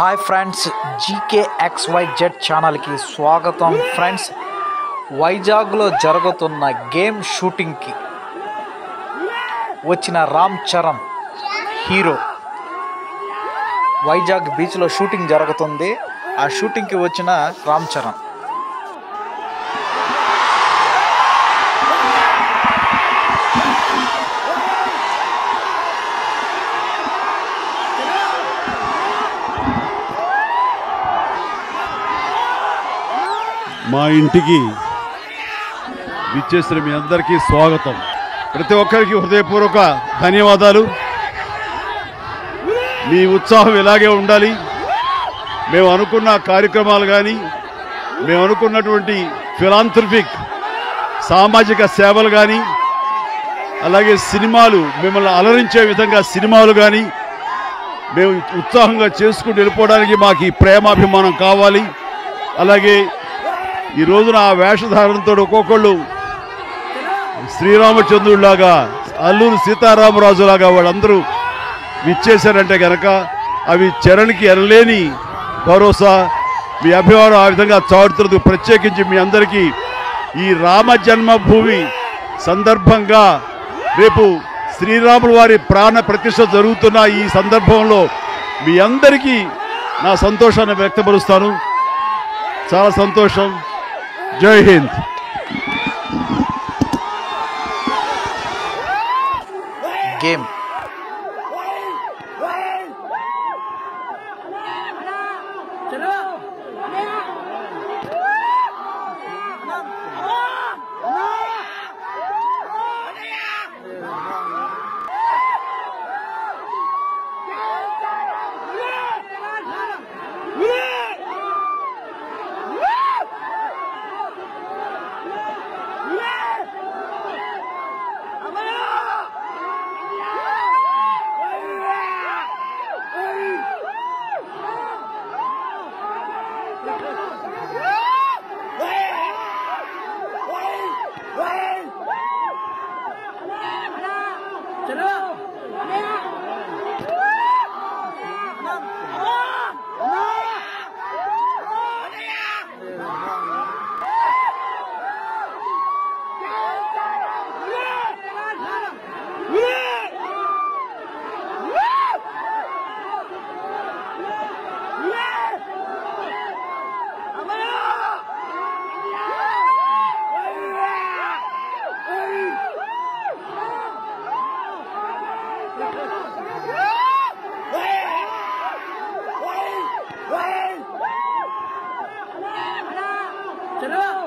Hi friends GKXYZ channel కి స్వాగతం friends Vizag లో జరుగుతున్న గేమ్ షూటింగ్ కి వచ్చిన రామ్ చరణ్ హీరో వైజాగ్ బీచ్ లో షూటింగ్ జరుగుతుంది ఆ షూటింగ్ కి వచ్చిన రామ్ చరణ్ మా ఇంటికి విచ్చేసిన మీ అందరికీ స్వాగతం. ప్రతి ఒక్కరికి హృదయపూర్వక ధన్యవాదాలు. మీ ఉత్సాహం ఇలాగే ఉండాలి. మేము అనుకున్న కార్యక్రమాలు కానీ మేము అనుకున్నటువంటి ఫిలాంథ్రఫిక్ సామాజిక సేవలు కానీ అలాగే సినిమాలు మిమ్మల్ని అలరించే విధంగా సినిమాలు కానీ మేము ఉత్సాహంగా చేసుకుంటూ వెళ్ళిపోవడానికి మాకు ఈ ప్రేమాభిమానం కావాలి. అలాగే ఈ రోజున ఆ వేషధారణతో ఒక్కొక్కళ్ళు శ్రీరామచంద్రుడిలాగా అల్లూరు సీతారామరాజులాగా వాళ్ళందరూ విచ్చేశారంటే కనుక అవి చరణ్కి ఎనలేని భరోసా. మీ అభిమానం ఆ విధంగా చాటుతున్నది. ప్రత్యేకించి మీ అందరికీ ఈ రామ జన్మభూమి సందర్భంగా రేపు శ్రీరాముల వారి ప్రాణ ప్రతిష్ఠ జరుగుతున్న ఈ సందర్భంలో మీ అందరికీ నా సంతోషాన్ని వ్యక్తపరుస్తాను. చాలా సంతోషం. జై హింద్. గేమ్ चलो